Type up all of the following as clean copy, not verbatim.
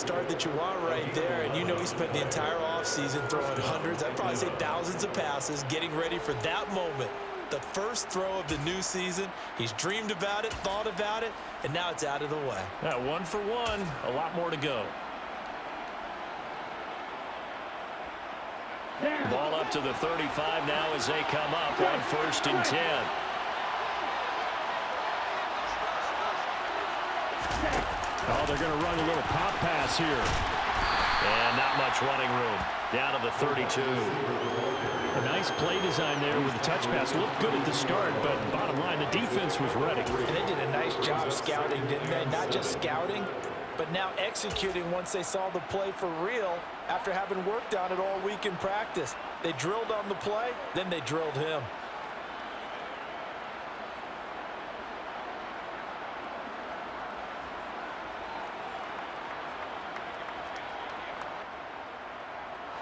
start that you want right there, and you know he spent the entire offseason throwing hundreds, I'd probably say thousands of passes, getting ready for that moment. The first throw of the new season. He's dreamed about it, thought about it, and now it's out of the way. Yeah, 1 for 1, a lot more to go. Ball up to the 35 now as they come up on 1st and 10. Oh, they're going to run a little pop pass here. And not much running room. Down to the 32. A nice play design there with the touch pass. Looked good at the start, but bottom line, the defense was ready. And they did a nice job scouting, didn't they? Not just scouting, but now executing once they saw the play for real after having worked on it all week in practice. They drilled on the play, then they drilled him.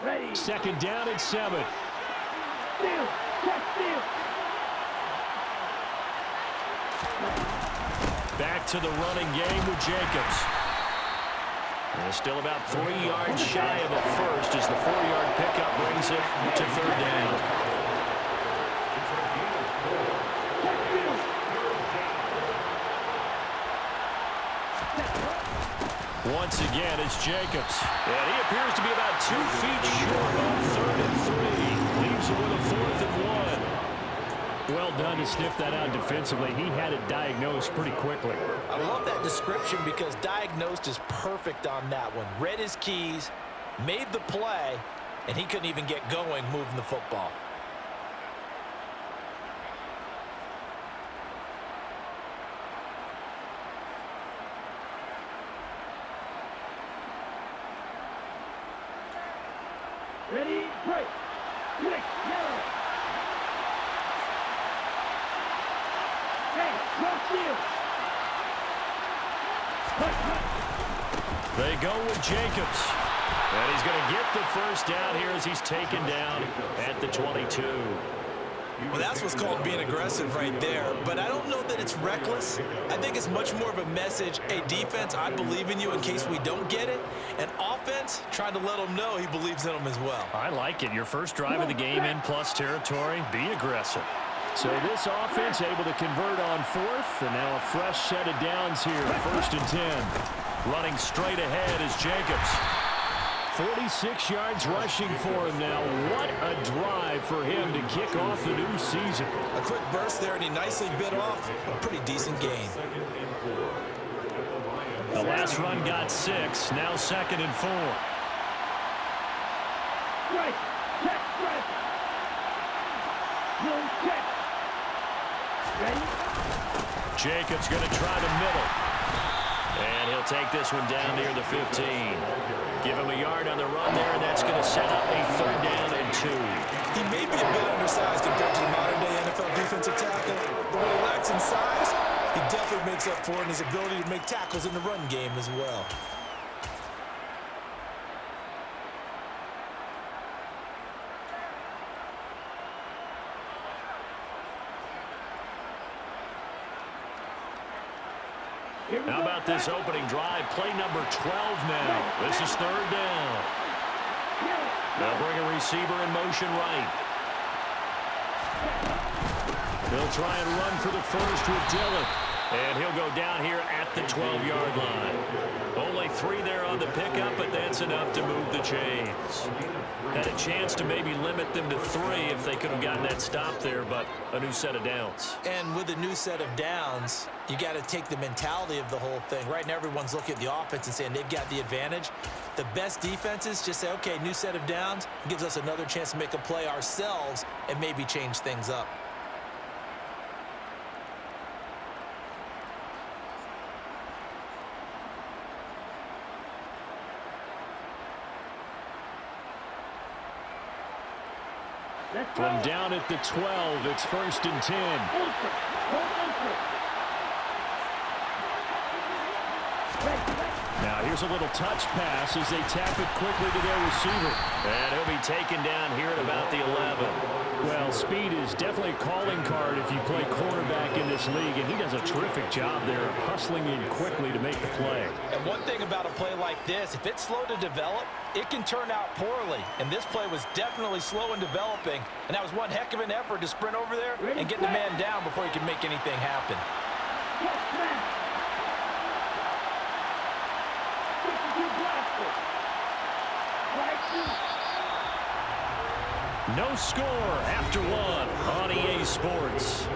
Ready. 2nd down and 7. Steal. Check steal. Back to the running game with Jacobs. And still about 3 yards shy of a first as the 4-yard pickup brings it to 3rd down. Once again, it's Jacobs. And he appears to be about 2 feet short on 3rd and 3. Leaves it with a 4th and 1. Well done to sniff that out defensively. He had it diagnosed pretty quickly. I love that description because diagnosed is perfect on that one. Read his keys, made the play, and he couldn't even get going moving the football. Ready, break. Quick, yellow. Hey, no steal. They go with Jacobs. And he's going to get the first down here as he's taken down at the 22. Well, that's what's called being aggressive right there. But I don't know that it's reckless. I think it's much more of a message, hey, defense, I believe in you in case we don't get it. And offense, trying to let them know he believes in them as well. I like it. Your first drive of the game in plus territory, be aggressive. So this offense able to convert on 4th, and now a fresh set of downs here, 1st and 10. Running straight ahead is Jacobs. 46 yards rushing for him now. What a drive for him to kick off the new season. A quick burst there, and he nicely bit off a pretty decent gain. The last run got 6, now 2nd and 4. Right. Check, right. No check. Ready? Jacobs going to try the middle. And he'll take this one down near the 15. Give him a yard on the run there, and that's going to set up a 3rd down and 2. He may be a bit undersized compared to the modern-day NFL defensive tackle, but what he lacks in size, he definitely makes up for it in his ability to make tackles in the run game as well. How about this opening drive? Play number 12 now. This is 3rd down. They'll bring a receiver in motion right. They'll try and run for the first with Dillon. And he'll go down here at the 12-yard line. Only 3 there on the pickup, but that's enough to move the chains. Had a chance to maybe limit them to 3 if they could have gotten that stop there, but a new set of downs. And with a new set of downs, you got to take the mentality of the whole thing. Right now, everyone's looking at the offense and saying they've got the advantage. The best defenses just say, okay, new set of downs, gives us another chance to make a play ourselves and maybe change things up. From down at the 12, it's 1st and 10. Now Here's a little touch pass as they tap it quickly to their receiver. And he'll be taken down here at about the 11. Well, speed is definitely a calling card if you play quarterback in this league, and he does a terrific job there of hustling in quickly to make the play. And one thing about a play like this, if it's slow to develop, it can turn out poorly. And this play was definitely slow in developing, and that was one heck of an effort to sprint over there and get the man down before he can make anything happen. No score after one on EA Sports.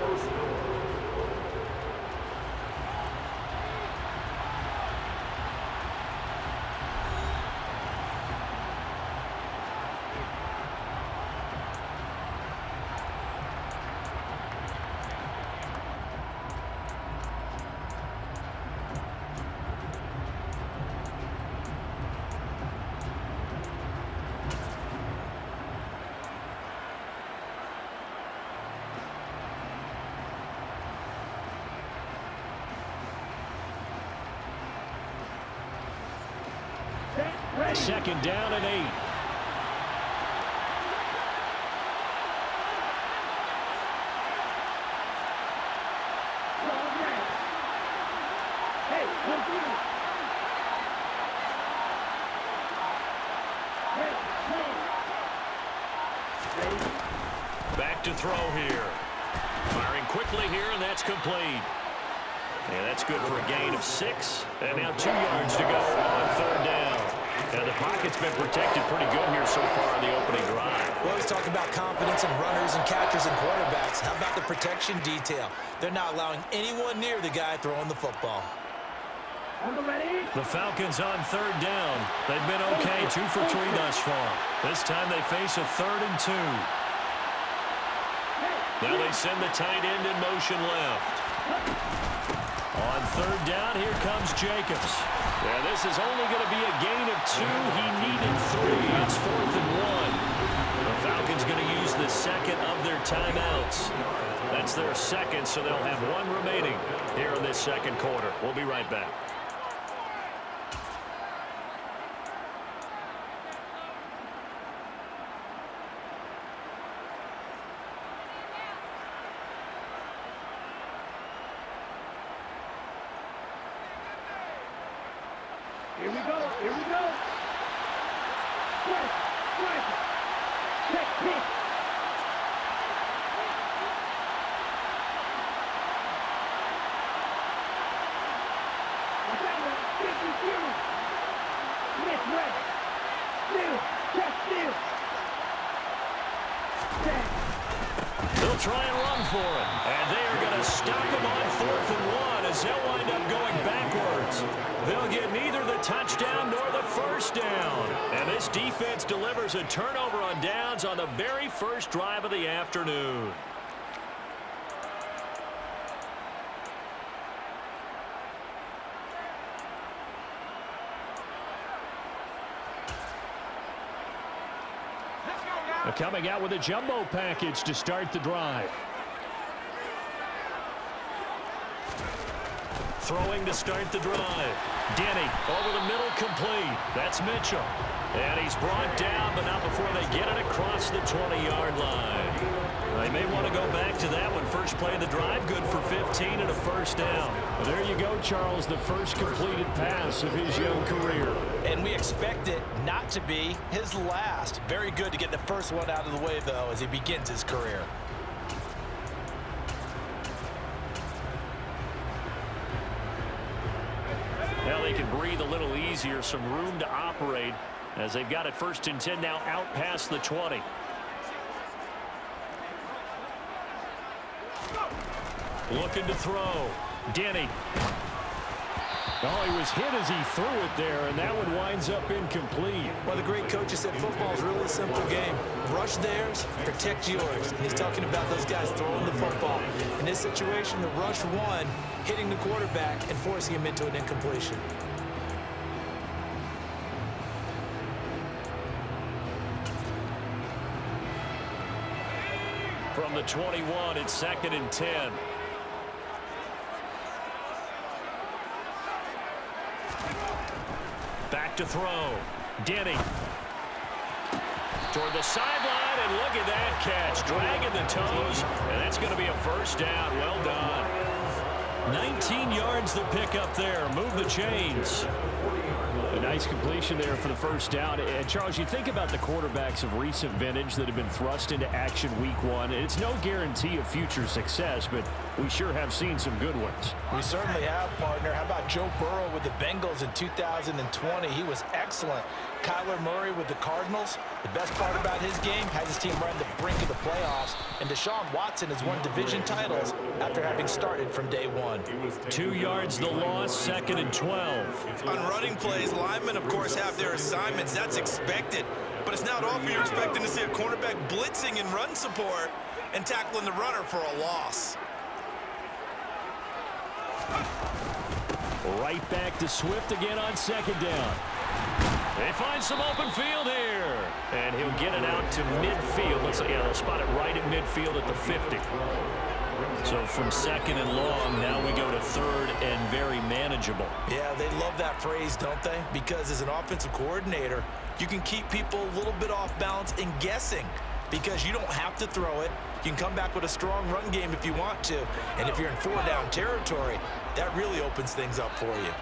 Second down and 8. Back to throw here. Firing quickly here, and that's complete. Yeah, that's good for a gain of 6. And now 2 yards to go on third down. And the pocket's been protected pretty good here so far on the opening drive. We always talk about confidence in runners and catchers and quarterbacks. How about the protection detail? They're not allowing anyone near the guy throwing the football. The Falcons on third down. They've been okay, 2 for 3 thus far. This time they face a 3rd and 2. Now they send the tight end in motion left. On third down, here comes Jacobs. Yeah, this is only going to be a gain of 2. He needed 3. It's 4th and 1. The Falcons going to use the second of their timeouts. That's their second, so they'll have 1 remaining here in this second quarter. We'll be right back. Here we go. Here we go. Strike. Check pitch. They'll try and run for it. And they are going to stop him on 4th and 1 as they'll wind up going backwards. They'll get neither the touchdown nor the first down. And this defense delivers a turnover on downs on the very first drive of the afternoon. Coming out with a jumbo package to start the drive. Throwing to start the drive. Denny over the middle, complete. That's Mitchell. And he's brought down, but not before they get it across the 20-yard line. They may want to go back to that one. First play of the drive, good for 15 and a first down. Well, there you go, Charles, the first completed pass of his young career. And we expect it not to be his last. Very good to get the first one out of the way, though, as he begins his career. Now they can breathe a little easier, some room to operate as they've got it 1st and 10 now out past the 20. Looking to throw. Denny. Oh, he was hit as he threw it there, and that one winds up incomplete. Well, the great coaches said football is really a simple game. Rush theirs, protect yours. And he's talking about those guys throwing the football. In this situation, the rush one, hitting the quarterback and forcing him into an incompletion. From the 21, it's 2nd and 10. back to throw. Denny. Toward the sideline, and look at that catch. Dragging the toes, and that's going to be a first down. Well done. 19 yards the pick up there. Move the chains. A nice completion there for the first down. And, Charles, you think about the quarterbacks of recent vintage that have been thrust into action week one. It's no guarantee of future success, but we sure have seen some good ones. We certainly have, partner. How about Joe Burrow with the Bengals in 2020? He was excellent. Kyler Murray with the Cardinals. The best part about his game has his team right on the brink of the playoffs. And Deshaun Watson has won division titles after having started from day one. 2 yards the loss, 2nd and 12. On running plays, linemen, of course, have their assignments. That's expected. But it's not often you're expecting to see a cornerback blitzing in run support and tackling the runner for a loss. Right back to Swift again on 2nd down. They find some open field here. And he'll get it out to midfield. Looks like, yeah, they'll spot it right at midfield at the 50. So from 2nd and long, now we go to 3rd and very manageable. Yeah, they love that phrase, don't they? Because as an offensive coordinator, you can keep people a little bit off balance and guessing because you don't have to throw it. You can come back with a strong run game if you want to. And if you're in 4-down territory, that really opens things up for you.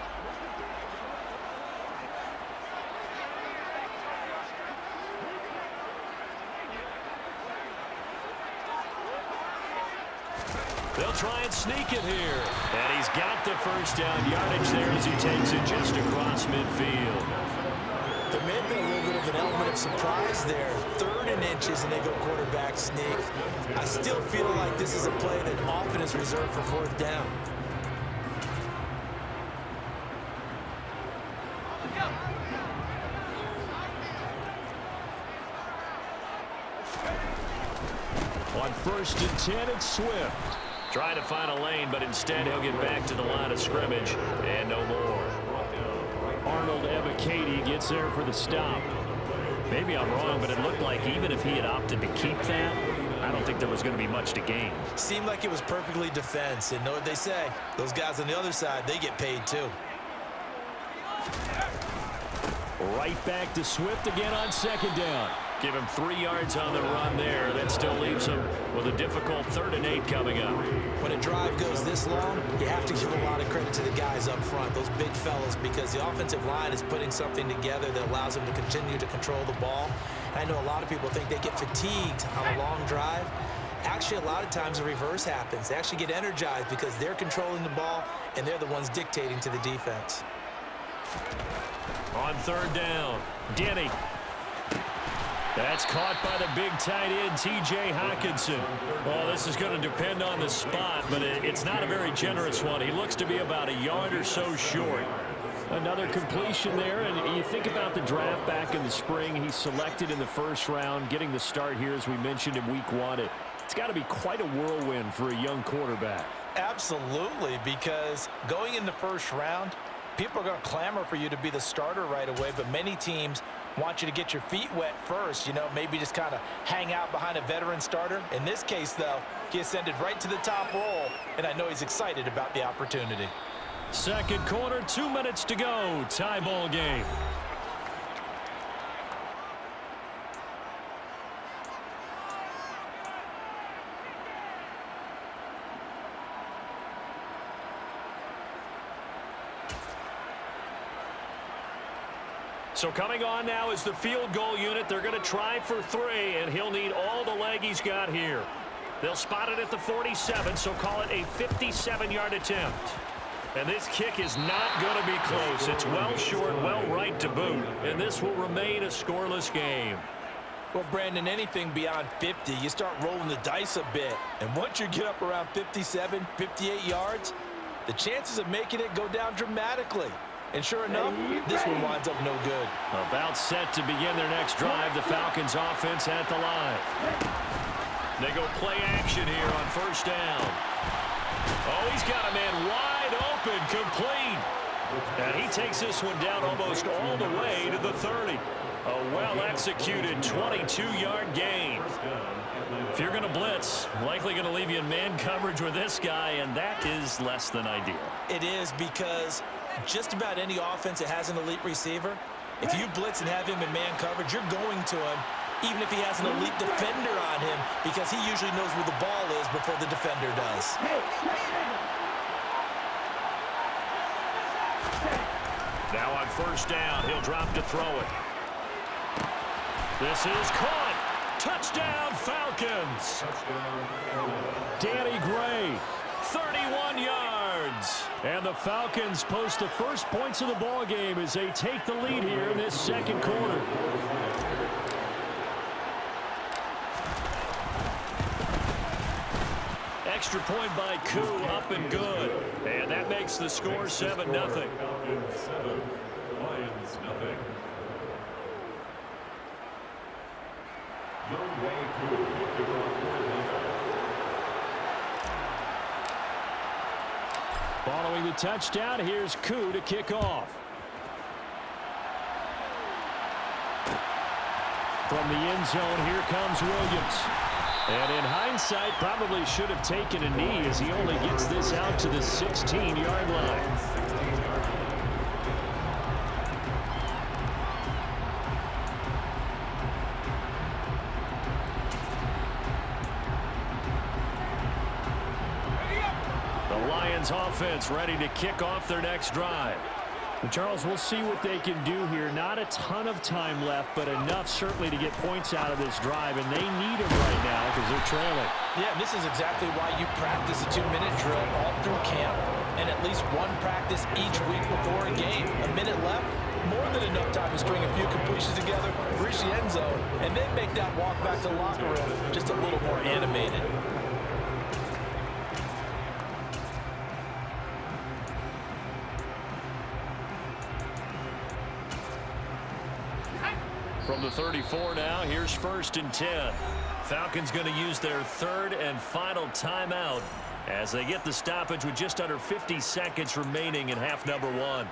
They'll try and sneak it here. And he's got the first down yardage there as he takes it just across midfield. There may have been a little bit of an element of surprise there. 3rd and inches, and they go quarterback sneak. I still feel like this is a play that often is reserved for 4th down. On 1st and 10, it's Swift. Trying to find a lane, but instead he'll get back to the line of scrimmage and no more. Arnold Ebiketie gets there for the stop. Maybe I'm wrong, but it looked like even if he had opted to keep that, I don't think there was going to be much to gain. Seemed like it was perfectly defense, and know what they say. Those guys on the other side, they get paid too. Right back to Swift again on 2nd down. Give him 3 yards on the run there. That still leaves him with a difficult 3rd and 8 coming up. When a drive goes this long, you have to give a lot of credit to the guys up front, those big fellas, because the offensive line is putting something together that allows them to continue to control the ball. I know a lot of people think they get fatigued on a long drive. Actually, a lot of times the reverse happens. They actually get energized because they're controlling the ball, and they're the ones dictating to the defense. On 3rd down, Denny. That's caught by the big tight end, T.J. Hockenson. Well, this is going to depend on the spot, but it's not a very generous one. He looks to be about a yard or so short. Another completion there, and you think about the draft back in the spring. He's selected in the 1st round, getting the start here, as we mentioned, in week 1. It's got to be quite a whirlwind for a young quarterback. Absolutely, because going in the 1st round, people are going to clamor for you to be the starter right away, but many teams want you to get your feet wet first, maybe just kind of hang out behind a veteran starter. In this case, though, he ascended right to the top roll, and I know he's excited about the opportunity. 2nd quarter, 2 minutes to go. Tie ball game. So coming on now is the field goal unit. They're going to try for 3, and he'll need all the leg he's got here. They'll spot it at the 47, so call it a 57-yard attempt. And this kick is not going to be close. It's well short, well right to boot, and this will remain a scoreless game. Well, Brandon, anything beyond 50, you start rolling the dice a bit. And once you get up around 57, 58 yards, the chances of making it go down dramatically. And sure enough, this one winds up no good. About set to begin their next drive. The Falcons offense at the line. They go play action here on 1st down. Oh, he's got a man wide open, complete. And he takes this one down almost all the way to the 30. A well-executed 22-yard gain. If you're going to blitz, likely going to leave you in man coverage with this guy, and that is less than ideal. It is, because just about any offense that has an elite receiver, If you blitz and have him in man coverage, you're going to him, even if he has an elite defender on him, because he usually knows where the ball is before the defender does. Now on first down, he'll drop to throw it. This is caught. Touchdown, Falcons. Danny Gray, 31 yards. And the Falcons post the first points of the ball game as they take the lead here in this second quarter. Extra point by Koo, up and good. And that makes the score 7-0. Falcons 7, Lions nothing. Following the touchdown, here's Koo to kick off. From the end zone, here comes Williams. And in hindsight, probably should have taken a knee as he only gets this out to the 16-yard line. The Lions offense ready to kick off their next drive. And Charles, we'll see what they can do here. Not a ton of time left, but enough certainly to get points out of this drive, and they need them right now because they're trailing. Yeah, and this is exactly why you practice a 2-minute drill all through camp and at least one practice each week before a game. A minute left, more than enough time to string a few completions together, reach the end zone, and then make that walk back to the locker room just a little more animated. From the 34 now, here's first and 10. Falcons going to use their third and final timeout as they get the stoppage with just under 50 seconds remaining in half number one.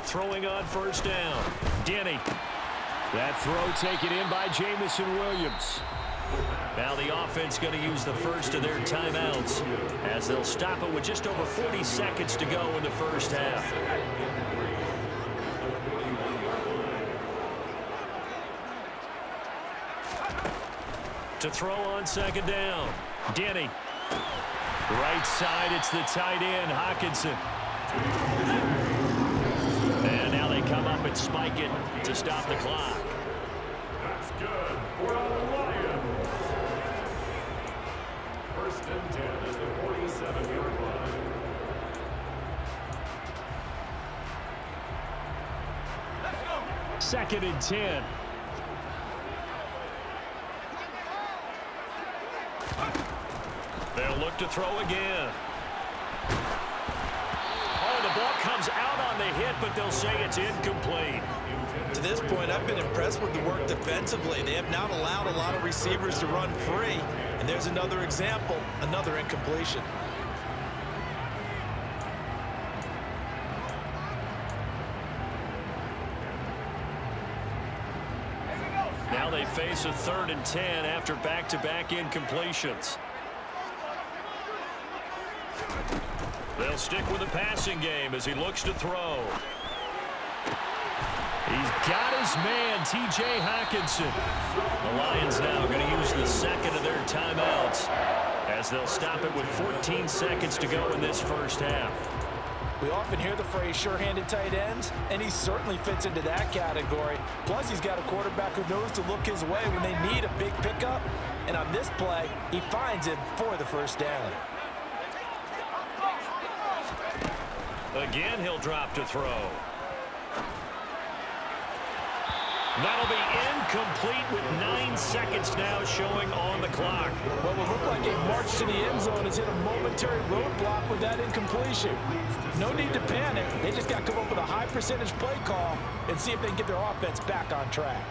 Throwing on first down. Denny. That throw taken in by Jamison Williams. Now the offense going to use the first of their timeouts as they'll stop it with just over 40 seconds to go in the first half. To throw on second down. Denny. Right side, it's the tight end, Hockenson. And now they come up and spike it to stop the clock. That's good for the Lions. First and 10 at the 47-yard line. Second and 10. They'll look to throw again. Oh, the ball comes out on the hit, but they'll say it's incomplete. To this point, I've been impressed with the work defensively. They have not allowed a lot of receivers to run free. And there's another example, another incompletion. Now they face a third and 10 after back-to-back incompletions. They'll stick with the passing game as he looks to throw. He's got his man, T.J. Hockenson. The Lions now going to use the second of their timeouts as they'll stop it with 14 seconds to go in this first half. We often hear the phrase sure-handed tight ends, and he certainly fits into that category. Plus, he's got a quarterback who knows to look his way when they need a big pickup. And on this play, he finds him for the first down. Again, he'll drop to throw. That'll be incomplete with 9 seconds now showing on the clock. What will look like a march to the end zone has hit a momentary roadblock with that incompletion. No need to panic. They just got to come up with a high percentage play call and see if they can get their offense back on track.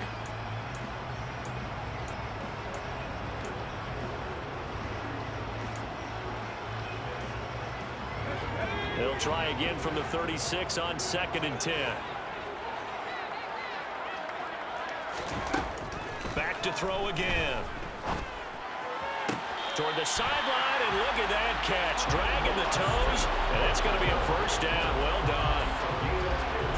They'll They'll try again from the 36 on 2nd and 10. Back to throw again. Toward the sideline, and look at that catch. Dragging the toes, and that's going to be a first down. Well done.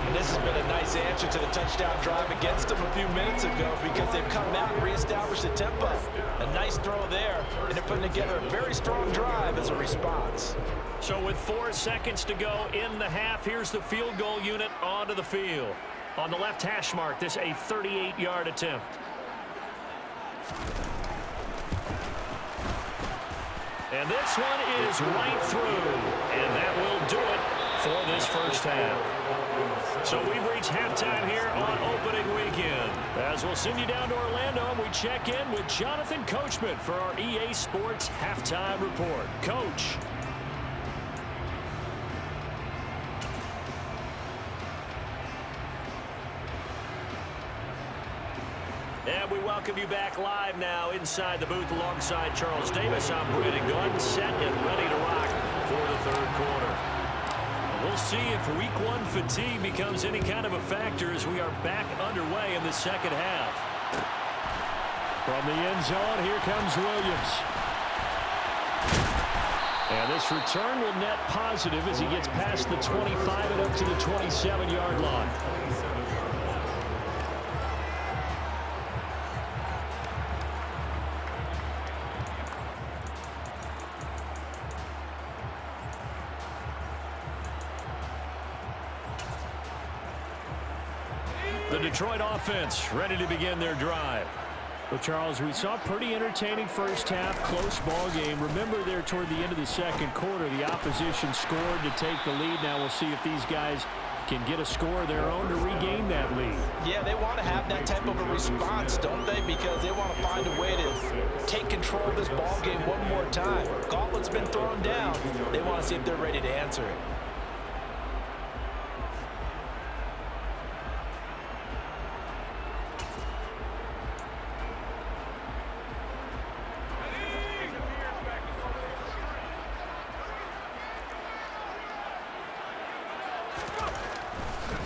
And this has been a nice answer to the touchdown drive against them a few minutes ago because they've come out and reestablished the tempo. A nice throw there, and they're putting together a very strong drive as a response. So with 4 seconds to go in the half, here's the field goal unit onto the field. On the left hash mark, this a 38-yard attempt. And this one is right through. And that will do it for this first half. So we've reached halftime here on opening weekend. As we'll send you down to Orlando, and we check in with Jonathan Coachman for our EA Sports Halftime Report. Coach. And we welcome you back live now inside the booth alongside Charles Davis. I'm Brandon Gunn, set and ready to rock for the third quarter. And we'll see if week 1 fatigue becomes any kind of a factor as we are back underway in the second half. From the end zone, here comes Williams. And this return will net positive as he gets past the 25 and up to the 27-yard line. The Detroit offense ready to begin their drive. Well, Charles, we saw a pretty entertaining first half, close ball game. Remember there toward the end of the second quarter, the opposition scored to take the lead. Now we'll see if these guys can get a score of their own to regain that lead. Yeah, they want to have that type of a response, don't they? Because they want to find a way to take control of this ball game one more time. Gauntlet's been thrown down. They want to see if they're ready to answer it.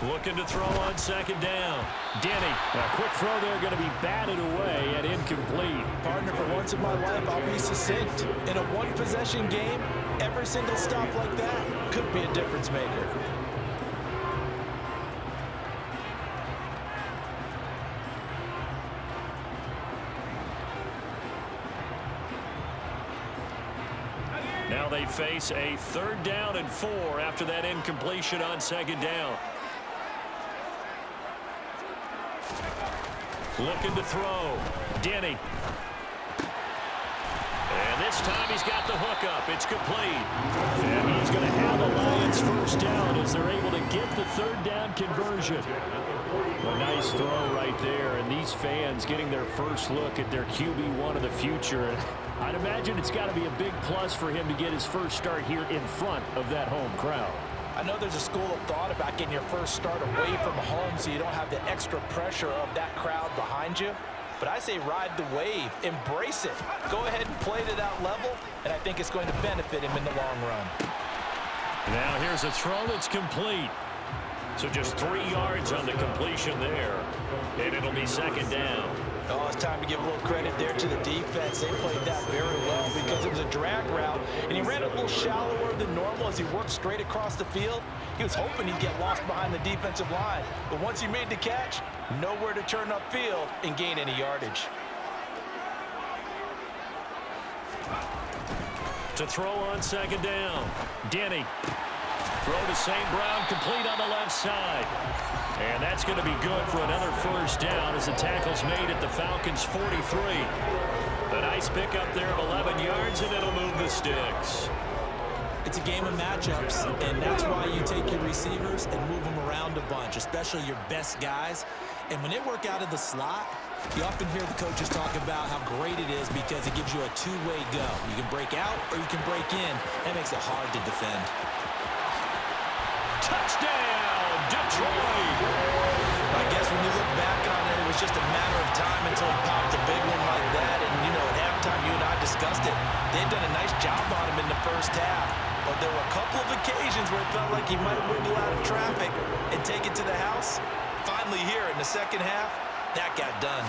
Looking to throw on second down. Denny, a quick throw there, going to be batted away and incomplete. Partner, for once in my life, I'll be succinct. In a one-possession game, every single stop like that could be a difference maker. Now they face a 3rd down and 4 after that incompletion on second down. Looking to throw. Denny. And this time he's got the hook up. It's complete. And he's going to have the Lions first down as they're able to get the 3rd down conversion. A nice throw right there. And these fans getting their first look at their QB1 of the future. I'd imagine it's got to be a big plus for him to get his first start here in front of that home crowd. I know there's a school of thought about getting your first start away from home so you don't have the extra pressure of that crowd behind you. But I say ride the wave. Embrace it. Go ahead and play to that level, and I think it's going to benefit him in the long run. Now here's a throw that's complete. So just 3 yards on the completion there, and it'll be second down. Oh, it's time to give a little credit there to the defense. They played that very well because it was a drag route, and he ran a little shallower than normal as he worked straight across the field. He was hoping he'd get lost behind the defensive line, but once he made the catch, nowhere to turn upfield and gain any yardage. To throw on second down, Denny. Throw to St. Brown, complete on the left side. And that's going to be good for another first down as the tackle's made at the Falcons' 43. A nice pickup there of 11 yards, and it'll move the sticks. It's a game of matchups, and that's why you take your receivers and move them around a bunch, especially your best guys. And when they work out of the slot, you often hear the coaches talk about how great it is because it gives you a two-way go. You can break out or you can break in. That makes it hard to defend. Touchdown, Detroit! I guess when you look back on it, it was just a matter of time until he popped a big one like that. And, you know, at halftime, you and I discussed it. They'd done a nice job on him in the first half. but there were a couple of occasions where it felt like he might wiggle out of traffic and take it to the house. Finally here in the second half, that got done.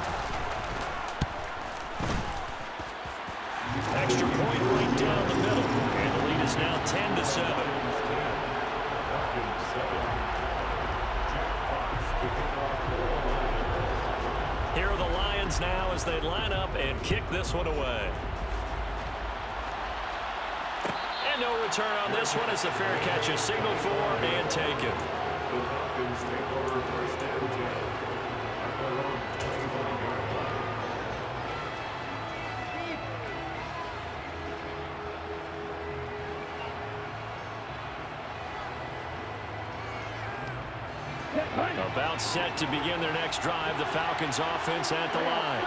Extra point right down the middle. And the lead is now 10-7. Here are the Lions now as they line up and kick this one away. And no return on this one as the fair catch is signaled for and taken. About set to begin their next drive, the Falcons offense at the line.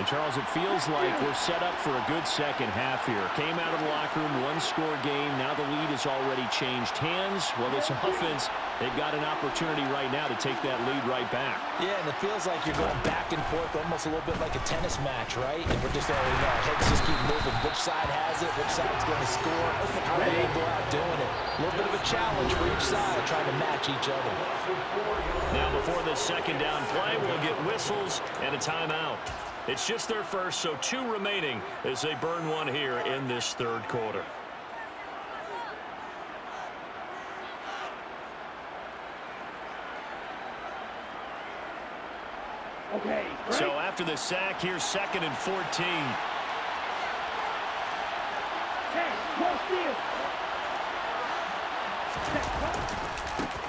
And Charles, it feels like we're set up for a good second half here. Came out of the locker room, one-score game. Now the lead has already changed hands. Well, this offense, they've got an opportunity right now to take that lead right back. Yeah, and it feels like you're going back and forth almost a little bit like a tennis match, right? And we're just already our heads just keep moving. Which side has it? Which side's going to score? How are they going to go out doing it? A little bit of a challenge for each side trying to match each other. Now before this second down play, we'll get whistles and a timeout. It's just their first, so 2 remaining as they burn one here in this third quarter. Okay, great. So after the sack, here's 2nd and 14. Hey, close field.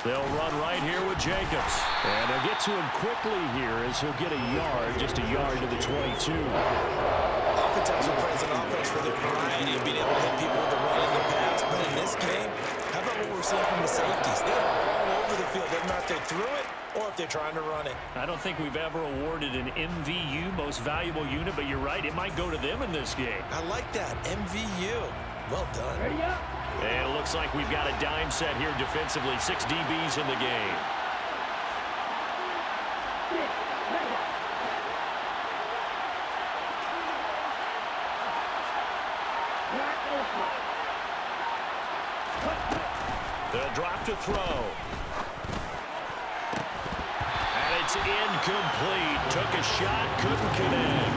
They'll run right here with Jacobs. And they'll get to him quickly here as he'll get a yard, just a yard to the 22. Oftentimes we praise an offense for their variety of being able to hit people with the run in the pass. But in this game, how about what we're seeing from the safeties? They're all over the field. Doesn't matter if they threw it or if they're trying to run it. I don't think we've ever awarded an MVU, most valuable unit, but you're right, it might go to them in this game. I like that. MVU. Well done. Ready up. And it looks like we've got a dime set here defensively. 6 DBs in the game. They'll drop to throw. And it's incomplete. Took a shot, couldn't connect.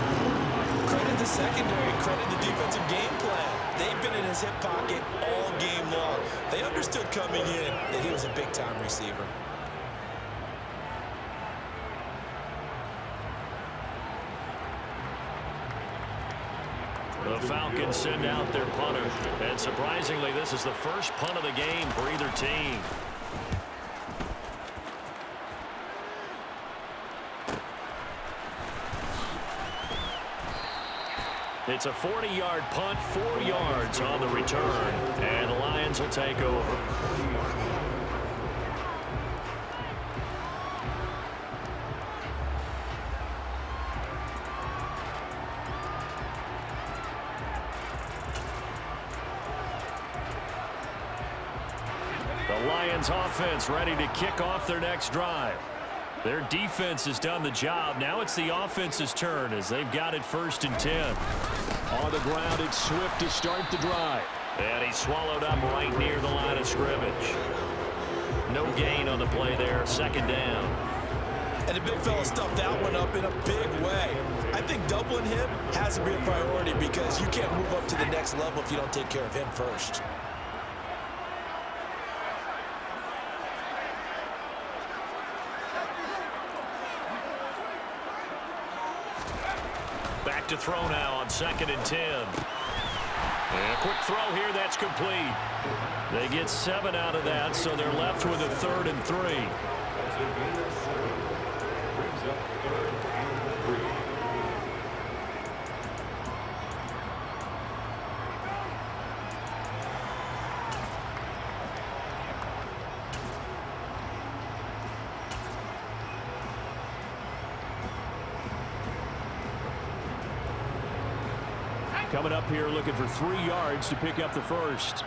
Credit the secondary, credit the defensive game plan. They've been in his hip pocket all game long. They understood coming in that he was a big-time receiver. The Falcons send out their punter. And surprisingly, this is the first punt of the game for either team. It's a 40-yard punt, 4 yards on the return, and the Lions will take over. The Lions offense ready to kick off their next drive. Their defense has done the job. Now it's the offense's turn as they've got it 1st and 10. On the ground, it's Swift to start the drive. And he's swallowed up right near the line of scrimmage. No gain on the play there, 2nd down. And the big fella stuffed that one up in a big way. I think doubling him has to be a priority because you can't move up to the next level if you don't take care of him first. Back to throw now on 2nd and 10. And a quick throw here, that's complete. They get 7 out of that, so they're left with a 3rd and 3. Coming up here looking for 3 yards to pick up the first.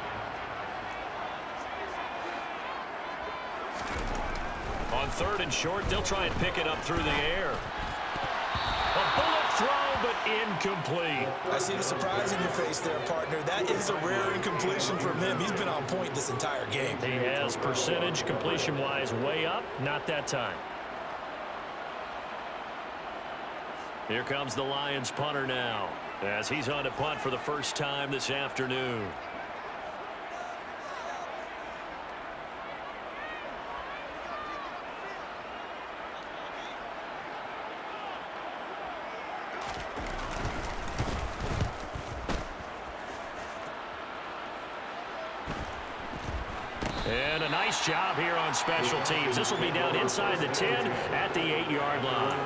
On 3rd and short, they'll try and pick it up through the air. A bullet throw but incomplete. I see the surprise in your face there, partner. That is a rare incompletion from him. He's been on point this entire game. He has percentage completion-wise way up, not that time. Here comes the Lions punter now, as he's on to punt for the first time this afternoon. And a nice job here on special teams. This will be down inside the 10 at the 8-yard line.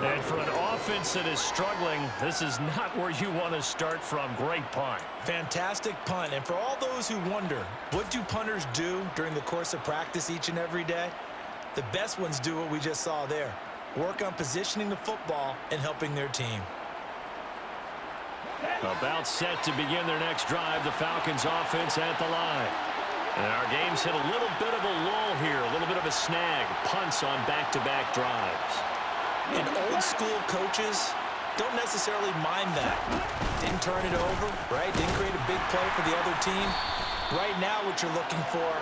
And for an offense that is struggling, this is not where you want to start from. Great punt. Fantastic punt. And for all those who wonder, what do punters do during the course of practice each and every day? The best ones do what we just saw there. Work on positioning the football and helping their team. About set to begin their next drive, the Falcons offense at the line. And our game's hit a little bit of a lull here, a little bit of a snag. Punts on back-to-back drives. And old school coaches don't necessarily mind that. Didn't turn it over, right? Didn't create a big play for the other team. Right now what you're looking for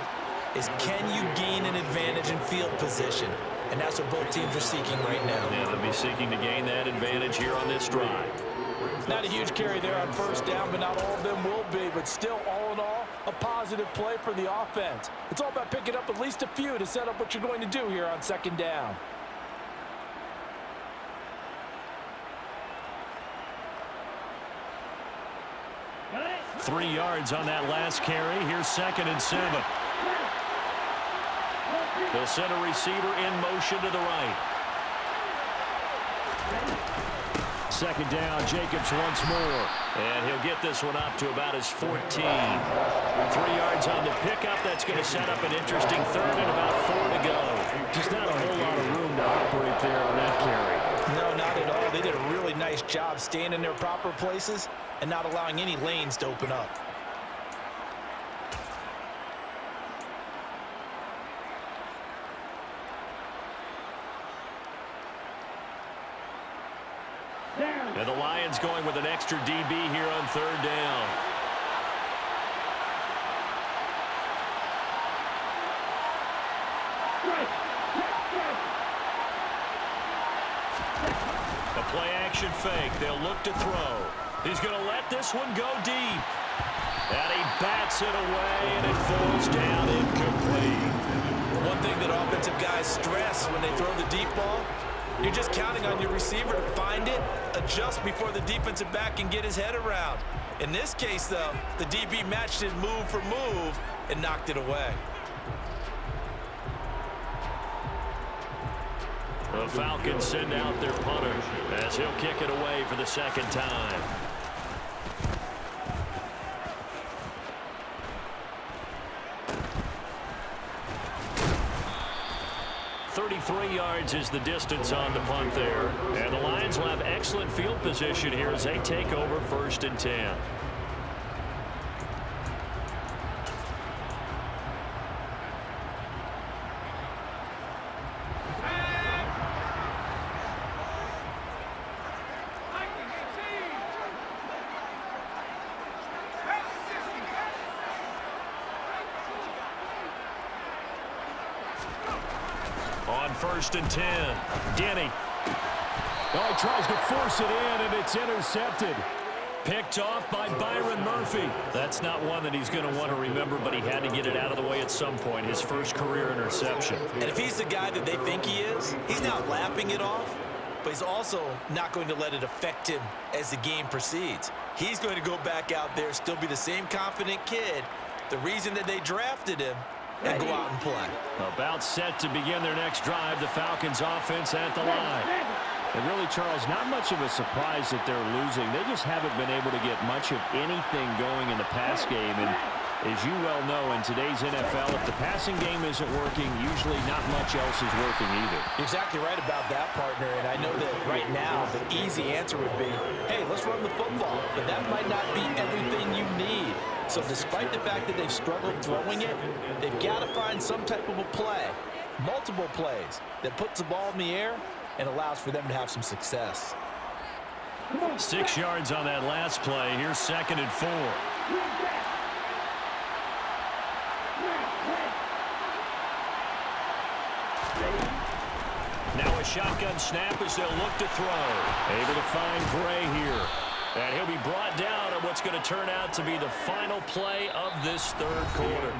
is, can you gain an advantage in field position? And that's what both teams are seeking right now. Yeah, they'll be seeking to gain that advantage here on this drive. Not a huge carry there on first down, but not all of them will be. But still, all in all, a positive play for the offense. It's all about picking up at least a few to set up what you're going to do here on second down. Got it. 3 yards on that last carry. Here's 2nd and 7. They'll send a receiver in motion to the right. 2nd down, Jacobs once more. And he'll get this one up to about his 14. 3 yards on the pickup. That's going to set up an interesting third and about 4 to go. Just not a whole lot of room to operate there on that carry. No, not at all. They did a really nice job staying in their proper places and not allowing any lanes to open up. And the Lions going with an extra DB here on 3rd down. A play-action fake. They'll look to throw. He's going to let this one go deep. And he bats it away, and it falls down incomplete. One thing that offensive guys stress when they throw the deep ball, you're just counting on your receiver to find it, adjust before the defensive back can get his head around. In this case, though, the DB matched it move for move and knocked it away. The Falcons send out their punter as he'll kick it away for the 2nd time. Yards is the distance on the punt there. And the Lions will have excellent field position here as they take over 1st and 10. On 1st and 10, Denny. Oh, he tries to force it in, and it's intercepted. Picked off by Byron Murphy. That's not one that he's going to want to remember, but he had to get it out of the way at some point. His first career interception. And if he's the guy that they think he is, he's not laughing it off, but he's also not going to let it affect him as the game proceeds. He's going to go back out there, still be the same confident kid, the reason that they drafted him, and go out and play. About set to begin their next drive, the Falcons offense at the line. And really, Charles, not much of a surprise that they're losing. They just haven't been able to get much of anything going in the pass game. And as you well know, in today's NFL, if the passing game isn't working, usually not much else is working either. You're exactly right about that, partner. And I know that right now the easy answer would be, hey, let's run the football. But that might not be everything you need. So despite the fact that they've struggled throwing it, they've got to find some type of a play, multiple plays, that puts the ball in the air and allows for them to have some success. 6 yards on that last play. Here's 2nd and 4. Now a shotgun snap as they'll look to throw. Able to find Gray here. And he'll be brought down at what's going to turn out to be the final play of this 3rd quarter.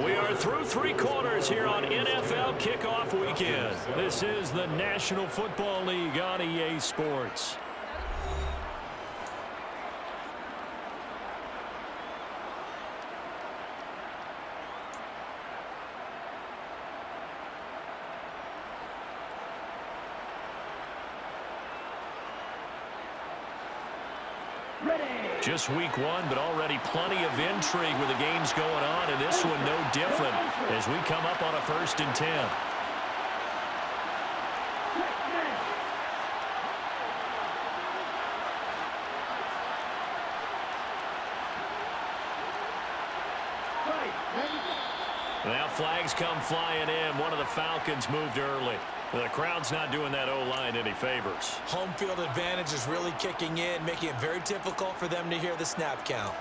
We are through 3 quarters here on NFL Kickoff Weekend. This is the National Football League on EA Sports. Just week 1, but already plenty of intrigue with the games going on, and this one no different as we come up on a 1st and 10. Now flags come flying in. One of the Falcons moved early. The crowd's not doing that O-line any favors. Home field advantage is really kicking in, making it very difficult for them to hear the snap count.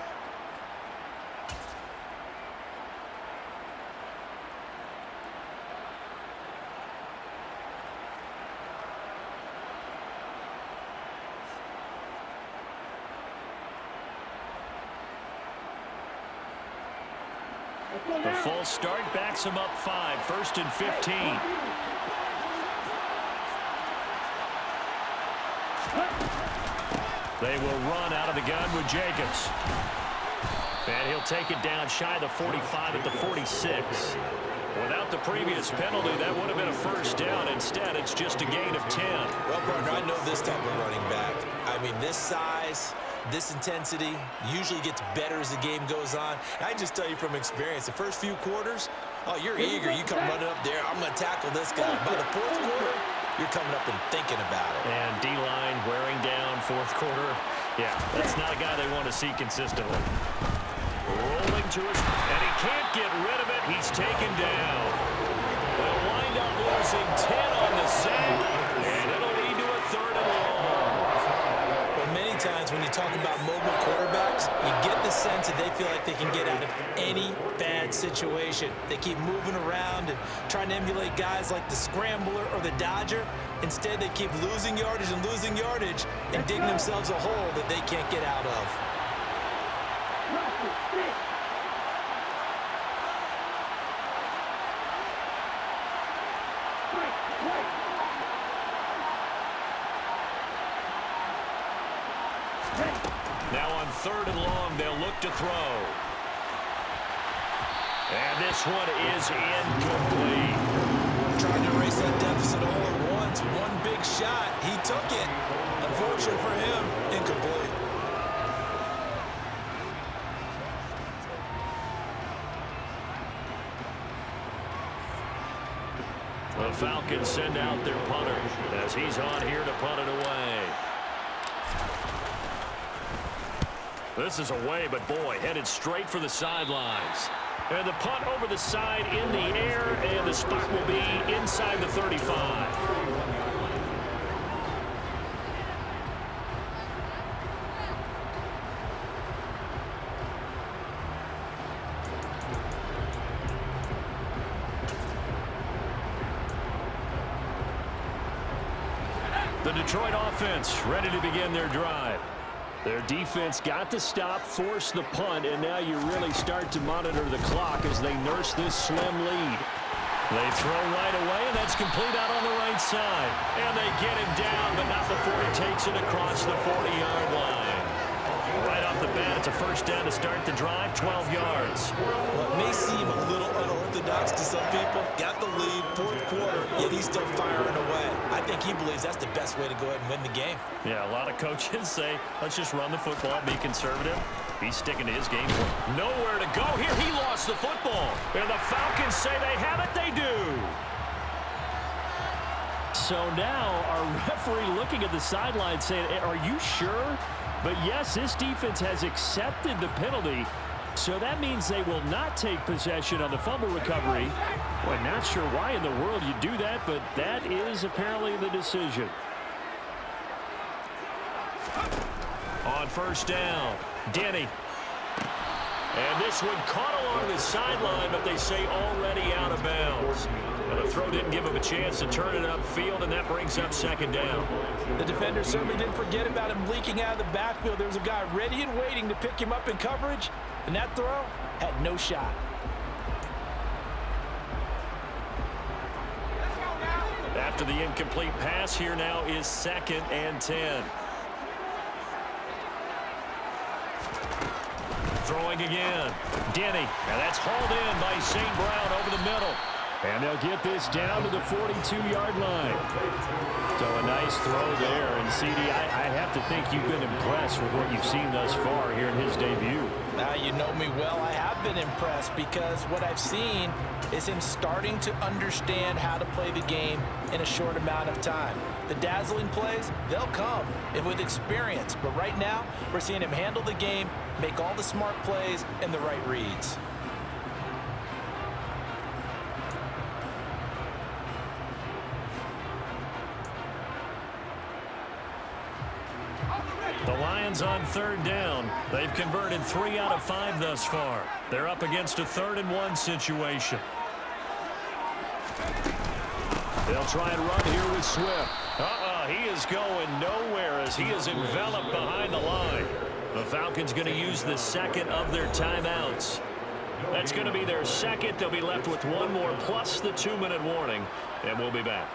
The false start backs him up 5, 1st and 15. They will run out of the gun with Jacobs. And he'll take it down shy of the 45 at the 46. Without the previous penalty, that would have been a 1st down. Instead, it's just a gain of 10. Well, partner, I know this type of running back. I mean, this size, this intensity usually gets better as the game goes on. And I just tell you from experience, the first few quarters, oh, you're eager. You come running up there. I'm going to tackle this guy. By the 4th quarter, you're coming up and thinking about it. And D-line wearing down 4th quarter. Yeah, that's not a guy they want to see consistently. Rolling to his, and he can't get rid of it. He's taken down. They'll wind up losing 10 on the sack, and it'll lead to a 3rd and long. Well, many times when you talk about mobile quarterbacks, you get the sense that they feel like they can get out of any bad situation. They keep moving around and trying to emulate guys like the Scrambler or the Dodger. Instead, they keep losing yardage and digging themselves a hole that they can't get out of. Now on 3rd and long, they'll look to throw. And this one is incomplete. Trying to erase that deficit all at once. One big shot. He took it. Unfortunate for him, incomplete. The Falcons send out their punter as he's on here to punt it away. This is away, but boy, headed straight for the sidelines. And the punt over the side in the air, and the spot will be inside the 35. The Detroit offense ready to begin their drive. Their defense got the stop, forced the punt, and now you really start to monitor the clock as they nurse this slim lead. They throw right away, and that's complete out on the right side. And they get him down, but not before he takes it across the 40-yard line. Right off the bat, it's a 1st down to start the drive, 12 yards. Well, it may seem a little unorthodox to some people. Got the lead, 4th quarter, yet he's still firing away. I think he believes that's the best way to go ahead and win the game. Yeah, a lot of coaches say, let's just run the football, be conservative. He's sticking to his game plan. Nowhere to go here. He lost the football. And the Falcons say they have it. They do. So now our referee looking at the sideline saying, are you sure? But yes, this defense has accepted the penalty. So that means they will not take possession on the fumble recovery. Well, not sure why in the world you do that, but that is apparently the decision. On first down, Denny. And this one caught along the sideline, but they say already out of bounds. Well, the throw didn't give him a chance to turn it upfield, and that brings up second down. The defender certainly didn't forget about him leaking out of the backfield. There was a guy ready and waiting to pick him up in coverage, and that throw had no shot. After the incomplete pass, here now is 2nd and 10. Throwing again. Denny. And that's hauled in by St. Brown over the middle. And they'll get this down to the 42-yard line. So a nice throw there. And, CD, I have to think you've been impressed with what you've seen thus far here in his debut. Now, you know me well. I have been impressed because what I've seen is him starting to understand how to play the game in a short amount of time. The dazzling plays, they'll come and with experience. But right now, we're seeing him handle the game, make all the smart plays, and the right reads. The Lions on 3rd down. They've converted 3 out of 5 thus far. They're up against a 3rd and 1 situation. They'll try and run here with Swift. He is going nowhere as he is enveloped behind the line. The Falcons going to use the 2nd of their timeouts. That's going to be their 2nd. They'll be left with 1 more plus the 2-minute warning, and we'll be back.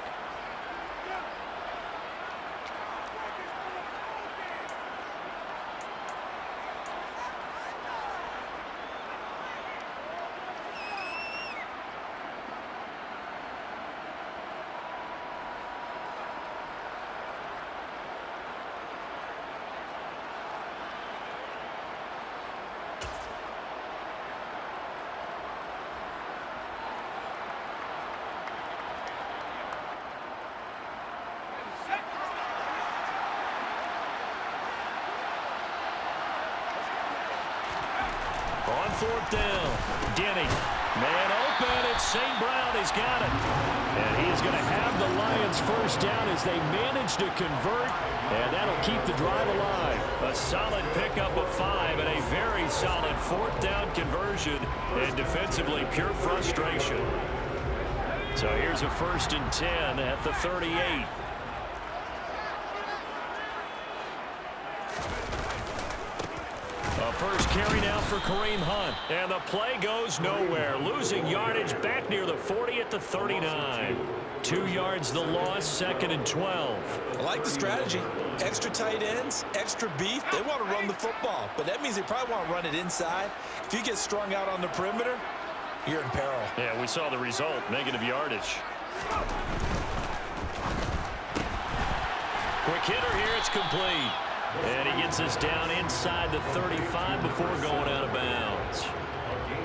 On 4th down, Denny. Man open, it's St. Brown. He's got it. And he is going to have the Lions first down as they manage to convert, and that'll keep the drive alive. A solid pickup of 5 and a very solid 4th down conversion, and defensively pure frustration. So here's a 1st and 10 at the 38. First carry now for Kareem Hunt. And the play goes nowhere. Losing yardage back near the 40 at the 39. 2 yards the loss, 2nd and 12. I like the strategy. Extra tight ends, extra beef. They want to run the football, but that means they probably want to run it inside. If you get strung out on the perimeter, you're in peril. Yeah, we saw the result, negative yardage. Quick hitter here, it's complete. And he gets us down inside the 35 before going out of bounds.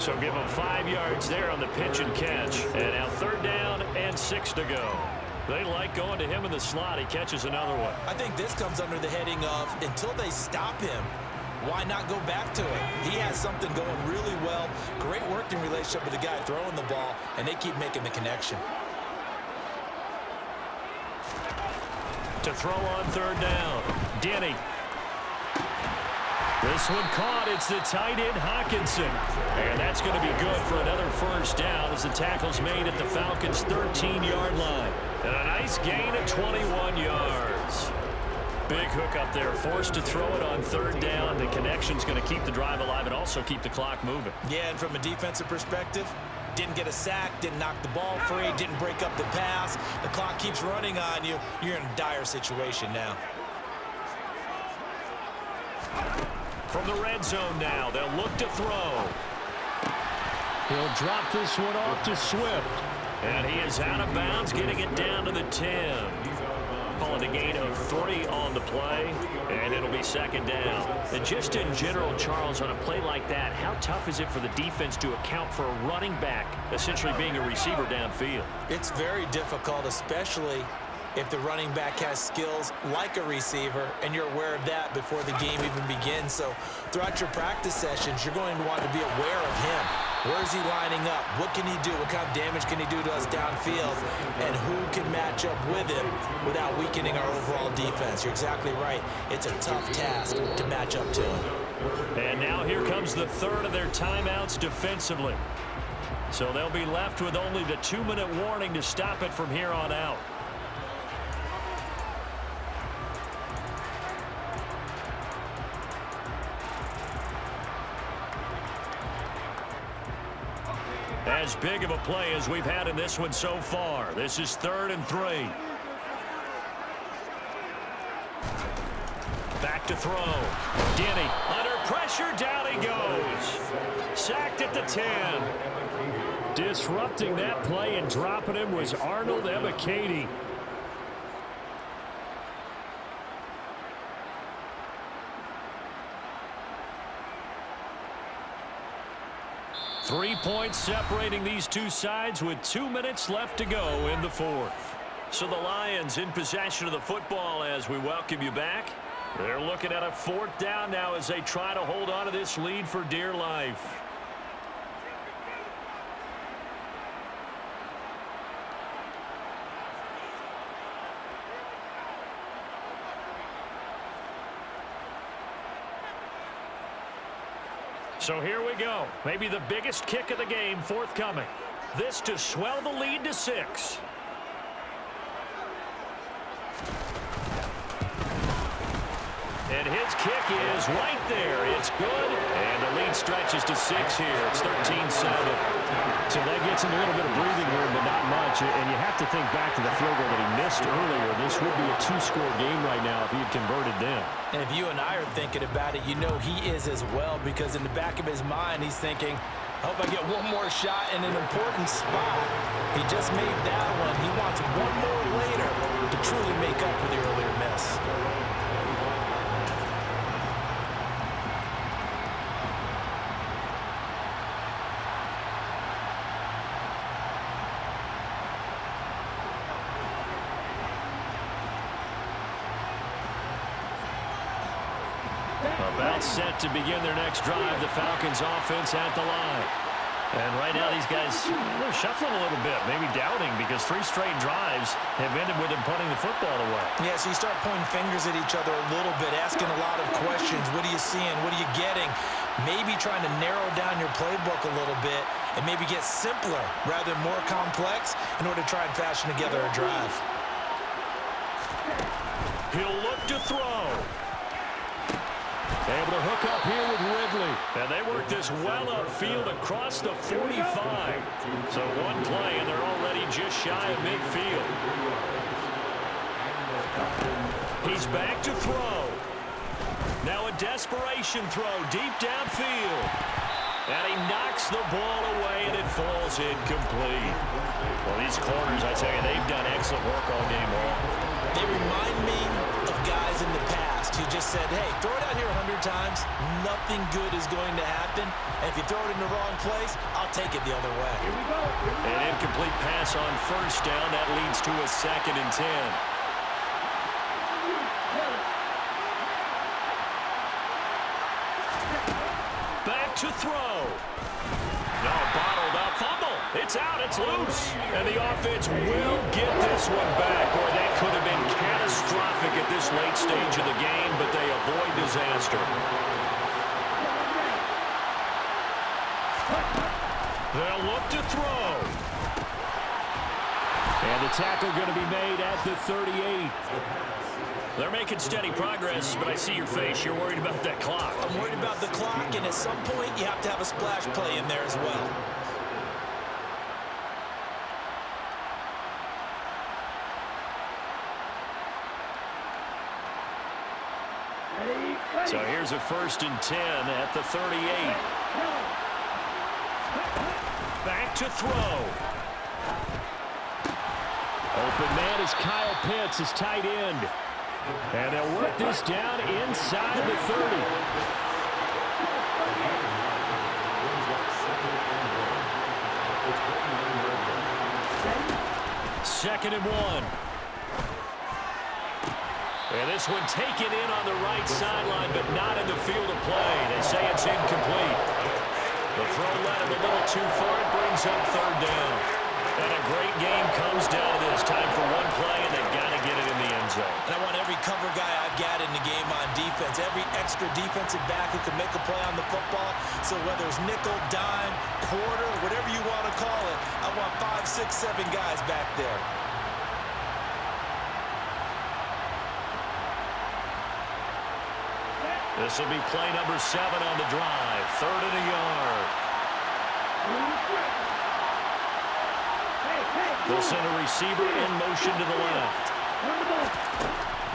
So give him 5 yards there on the pitch and catch. And now 3rd down and 6 to go. They like going to him in the slot. He catches another one. I think this comes under the heading of until they stop him, why not go back to it? He has something going really well. Great working relationship with the guy throwing the ball, and they keep making the connection. To throw on 3rd down, Denny. This one caught. It's the tight end, Hawkinson. And that's going to be good for another 1st down as the tackle's made at the Falcons' 13-yard line. And a nice gain of 21 yards. Big hook up there, forced to throw it on 3rd down. The connection's going to keep the drive alive and also keep the clock moving. Yeah, and from a defensive perspective, didn't get a sack, didn't knock the ball free, didn't break up the pass. The clock keeps running on you. You're in a dire situation now. From the red zone now, they'll look to throw. He'll drop this one off to Swift. And he is out of bounds, getting it down to the 10. Calling a gain of 3 on the play, and it'll be 2nd down. And just in general, Charles, on a play like that, how tough is it for the defense to account for a running back essentially being a receiver downfield? It's very difficult, especially if the running back has skills like a receiver, and you're aware of that before the game even begins. So throughout your practice sessions, you're going to want to be aware of him. Where is he lining up? What can he do? What kind of damage can he do to us downfield? And who can match up with him without weakening our overall defense? You're exactly right. It's a tough task to match up to him. And now here comes the third of their timeouts defensively. So they'll be left with only the 2-minute warning to stop it from here on out. As big of a play as we've had in this one so far. This is 3rd and 3. Back to throw. Denny under pressure. Down he goes. Sacked at the 10. Disrupting that play and dropping him was Arnold Ebiketie. Three points separating these two sides with 2 minutes left to go in the fourth. So the Lions in possession of the football as we welcome you back. They're looking at a 4th down now as they try to hold on to this lead for dear life. So here we go. Maybe the biggest kick of the game forthcoming. This to swell the lead to 6. And his kick is right there. It's good. And the lead stretches to 6 here. It's 13-7. So that gets him a little bit of breathing room, but not much. And you have to think back to the field goal that he missed earlier. This would be a 2-score game right now if he had converted then. And if you and I are thinking about it, you know he is as well, because in the back of his mind, he's thinking, I hope I get one more shot in an important spot. He just made that one. He wants one more later to truly make up for the earlier miss. About set to begin their next drive. The Falcons offense at the line. And right now these guys, they're shuffling a little bit, maybe doubting, because 3 straight drives have ended with them putting the football away. Yeah, so you start pointing fingers at each other a little bit, asking a lot of questions. What are you seeing? What are you getting? Maybe trying to narrow down your playbook a little bit and maybe get simpler rather than more complex in order to try and fashion together a drive. He'll look to throw. Able to hook up here with Ridley. And they work this well upfield across the 45. So one play, and they're already just shy of midfield. He's back to throw. Now a desperation throw deep downfield. And he knocks the ball away, and it falls incomplete. Well, these corners, I tell you, they've done excellent work all game long. They remind me of guys in the past who just said, hey, throw it out here 100 times, nothing good is going to happen. And if you throw it in the wrong place, I'll take it the other way. An incomplete pass on 1st down. That leads to a 2nd and 10. Back to throw. No, bottled up. Fumble. It's out. It's loose. And the offense will get this one back. Boy, that could have been catastrophic at this late stage of the game, but they avoid disaster. They'll look to throw. And the tackle going to be made at the 38. They're making steady progress, but I see your face. You're worried about that clock. I'm worried about the clock, and at some point, you have to have a splash play in there as well. So here's a 1st and 10 at the 38. Back to throw. Open man is Kyle Pitts, his tight end. And they'll work this down inside the 30. Second and 1. And this one taken in on the right sideline, but not in the field of play. They say it's incomplete. The throw led him a little too far. It brings up third down. And a great game comes down to this. Time for one play, and they've got to get it in the end zone. And I want every cover guy I've got in the game on defense, every extra defensive back who can make a play on the football. So whether it's nickel, dime, quarter, whatever you want to call it, I want 5, 6, 7 guys back there. This will be play number 7 on the drive. 3rd and a yard. They'll send a receiver in motion to the left.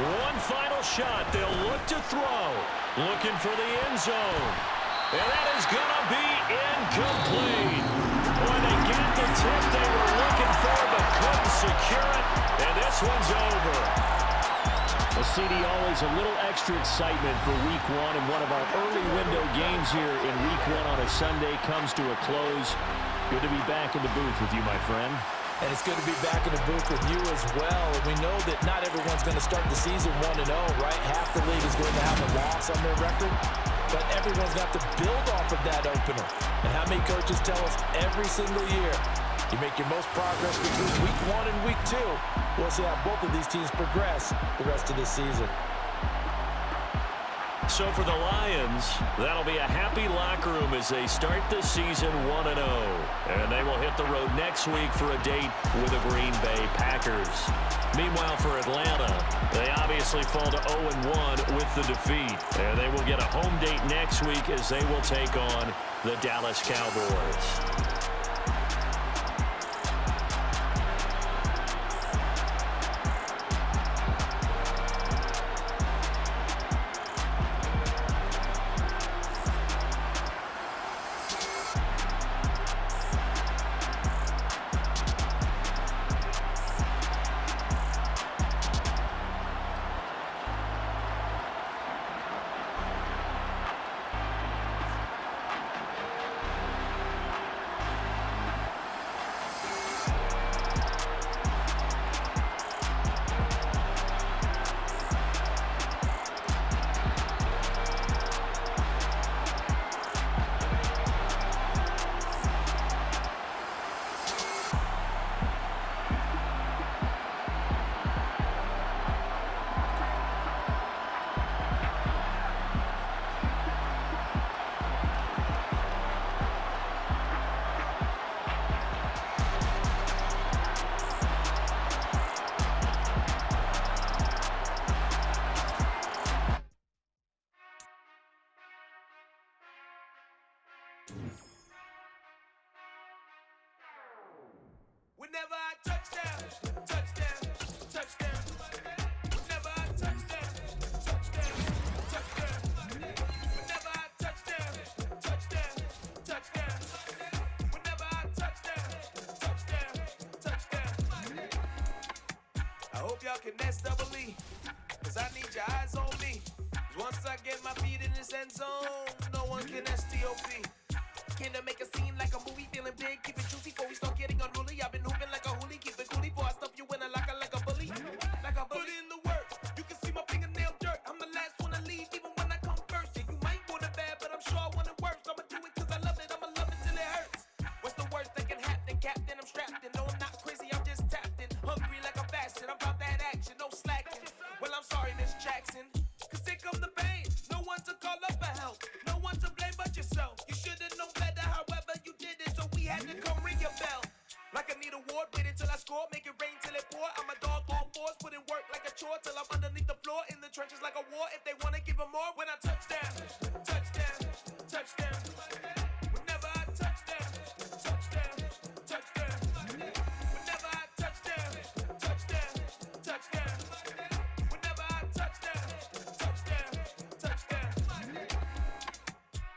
One final shot. They'll look to throw. Looking for the end zone. And that is going to be incomplete. When they got the tip they were looking for but couldn't secure it. And this one's over. Well, CD, always a little extra excitement for Week 1, and one of our early window games here in Week 1 on a Sunday comes to a close. Good to be back in the booth with you, my friend. And it's good to be back in the booth with you as well. And we know that not everyone's going to start the season 1-0, right? Half the league is going to have a loss on their record. But everyone's got to build off of that opener. And how many coaches tell us every single year, you make your most progress between Week 1 and Week 2. We'll see how both of these teams progress the rest of this season. So for the Lions, that'll be a happy locker room as they start the season 1-0. And they will hit the road next week for a date with the Green Bay Packers. Meanwhile, for Atlanta, they obviously fall to 0-1 with the defeat. And they will get a home date next week as they will take on the Dallas Cowboys. Whenever I touchdown, touchdown, touchdown. Whenever I touchdown, touchdown, touchdown. Whenever I touchdown, touchdown, touchdown. Whenever I touchdown, touchdown, touchdown. I hope y'all can nest double E, 'cause I need your eyes on me. 'Cause once I get my feet in this end zone, no one can STOP. Can I make a scene like a movie, feeling big, keep it juicy before we start getting unruly. I've been hooping like a hoolie, keep it coolie before I stuff you in a locker like a bully. Like a bully in the work, you can see my fingernail dirt. I'm the last one to leave, even when I come first. Yeah, you might want it bad, but I'm sure I want it worse. I'ma do it 'cause I love it, I'ma love it till it hurts. What's the worst that can happen, Captain? I'm strapped in, no, I'm not crazy, I'm just tapped in. Hungry like I'm fasting, I'm about that action, no slacking. Well, I'm sorry, Miss Jackson, 'cause here come the pain. No one to call up for help, no one to blame but yourself. You should've known better, however you did it, so we had to come ring your bell. Like I need a ward, wait until I score, make it rain till it pour. I'm a dog on fours, put in work like a chore till I'm underneath the floor, in the trenches like a war. If they wanna give 'em more, when I touchdown, touchdown, touchdown. Whenever I touchdown, touchdown, touchdown. Whenever I touchdown, touchdown, touchdown. Whenever I touchdown, touchdown, touchdown.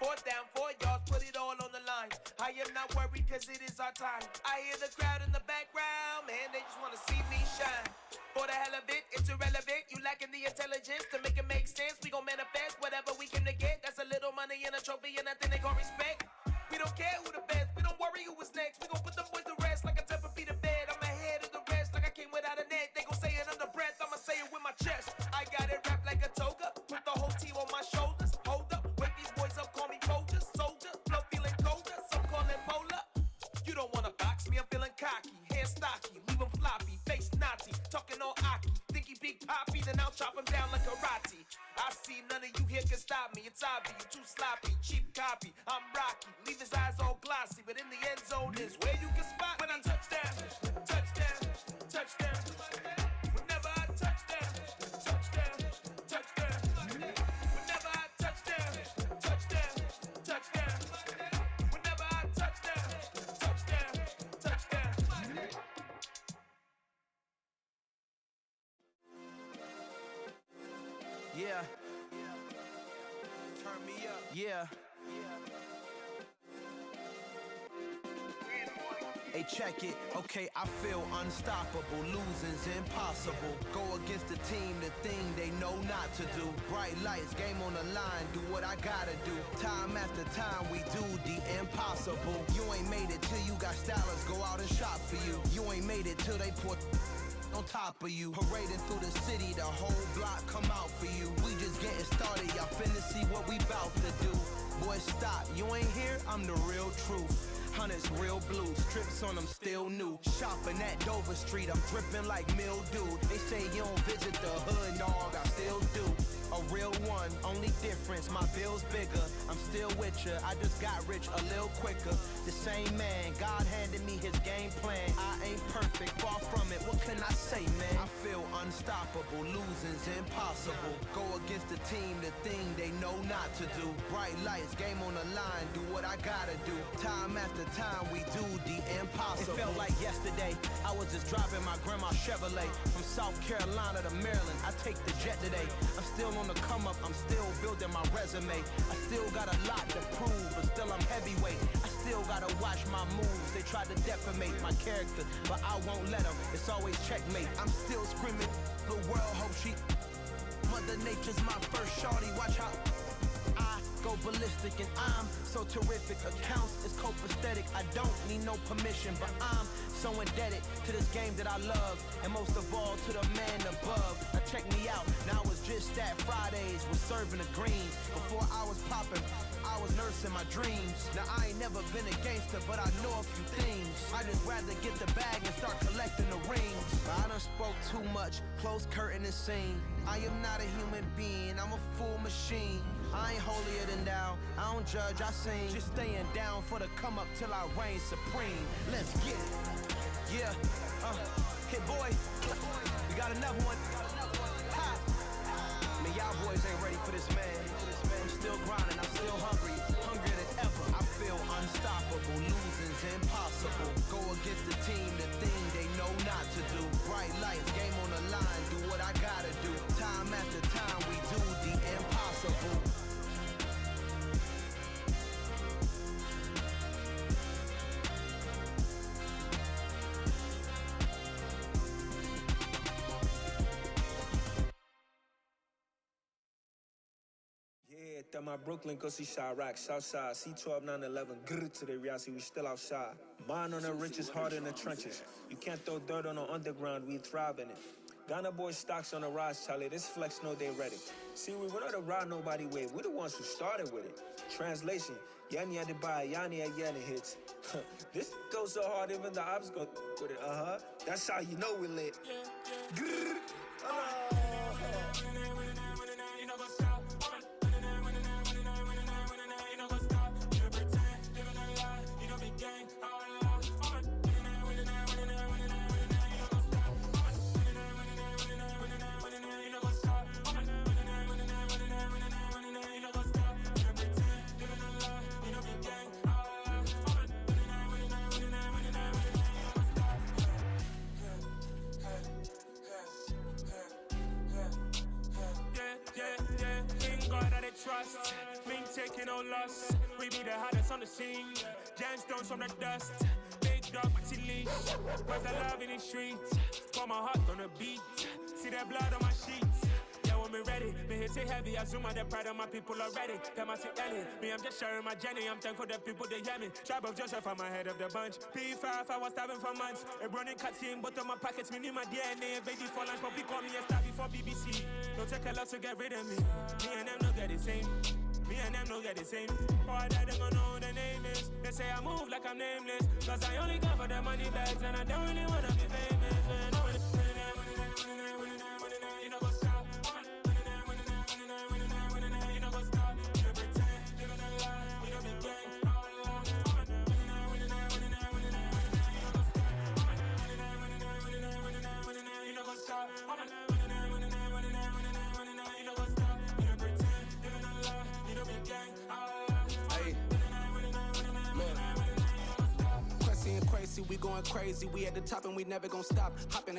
4th down, 4 yards, put it all on the line. I am not worried 'cause it is our time. I hear the crowd in the background, man, they just wanna see me shine. For the hell of it, it's irrelevant. You lacking the intelligence to make it make sense. We gon' manifest whatever we came to get. That's a little money and a trophy and nothing they gon' respect. We don't care who the best, we don't worry who was next. We gon' put them boys to rest like a Tempur-Pedic of bed. I'm ahead of the rest like I came without a net. They gon' say it under breath, I'ma say it with my chest. I got it wrapped like a toga, put the whole team on my shoulders. Hold up, wake these boys up, call me Folgers, soldier, flow feeling colder. then I'll chop him down like karate. I see none of you here can stop me. It's obvious, you too sloppy, cheap copy. I'm Rocky, leave his eyes all glossy, but in the end zone is where you can spot when I touchdown, touchdown, touchdown. Whenever I touchdown, touchdown, touchdown. Whenever I touchdown, touchdown, touchdown. Whenever I touchdown, touchdown, touchdown. Yeah. Turn me up. Yeah. Hey, check it. Okay, I feel unstoppable. Losing's impossible. Go against the team, the thing they know not to do. Bright lights, game on the line, do what I gotta do. Time after time, we do the impossible. You ain't made it till you got stylists go out and shop for you. You ain't made it till they put on top of you. Parading through the city, the whole block come out for you. We just getting started, y'all finna see what we bout to do. Boy, stop, you ain't here, I'm the real truth. Hunters real blue, strips on them still new. Shopping at Dover Street, I'm dripping like mildew. They say you don't visit the hood, dog, I still do. A real one, only difference, my bill's bigger. I'm still with ya, I just got rich a little quicker. The same man, God handed me his game plan. I ain't perfect, far from it, what can I say, man? I feel unstoppable, losing's impossible. Go against the team, the thing they know not to do. Bright lights, game on the line, do what I gotta do. Time after time, we do the impossible. It felt like yesterday, I was just driving my grandma's Chevrolet. From South Carolina to Maryland, I take the jet today. I'm still on the come up, I'm still building my resume. I still got a lot to prove, but still I'm heavyweight. I still gotta watch my moves. They tried to defamate my character, but I won't let them. It's always checkmate. I'm still screaming, the world hope she. Mother Nature's my first shorty, watch how I go ballistic and I'm so terrific. Accounts is copacetic, I don't need no permission, but I'm so indebted to this game that I love, and most of all to the man above. Now check me out, now it's just that Fridays was serving the greens. Before I was popping, I was nursing my dreams. Now I ain't never been a gangster, but I know a few things. I just rather get the bag and start collecting the rings. I done spoke too much, close curtain and scene. I am not a human being, I'm a full machine. I ain't holier than thou, I don't judge, I sing. Just staying down for the come up till I reign supreme. Let's get it. Yeah, hit boy, we got another one. Ha. Man, y'all boys ain't ready for this, man. I'm still grinding, I'm still hungry, hungrier than ever. I feel unstoppable, losing's impossible. Go against the team, the thing they know not to do. Bright lights, game on the line, do what I gotta do. Time after time, we do the impossible. Yeah, that my Brooklyn, go see Chirac, Southside, C12, 911, grrr to the reality, we still outside. Mine on the riches, hard in the trenches. You can't throw dirt on the underground, we thrive in it. Ghana boys stocks on the rise, Charlie, this flex know they ready. See, we were not to ride nobody way, we the ones who started with it. Translation, Yanni had to buy, Yanni had Yanni hits. This goes so hard, even the ops go with it, That's how you know we lit. Grrr, trust, me taking no loss. We be the hardest on the scene. Gemstones from the dust. Big dog, but he leash. Where's the love in the streets? Pour my heart on the beat. See that blood on my sheets. Yeah, when me ready, me hit it heavy. I zoom on the pride of my people already. Them I see Ellie. Me, I'm just sharing my journey. I'm thankful that people they hear me. Tribe of Joseph, I'm ahead of the bunch. P5, I was starving for months. A running cutscene, but on my pockets, me need my DNA. Baby for lunch, probably call me a star before BBC. Don't take a lot to get rid of me. Me and them don't get the same. Me and them don't get the same. Boy, that they gon' know who the name is. They say I move like I'm nameless. Cause I only come for the money bags and I don't really wanna be famous. Man, you know go stop. we going crazy. We at the top and we never gonna stop. Hopping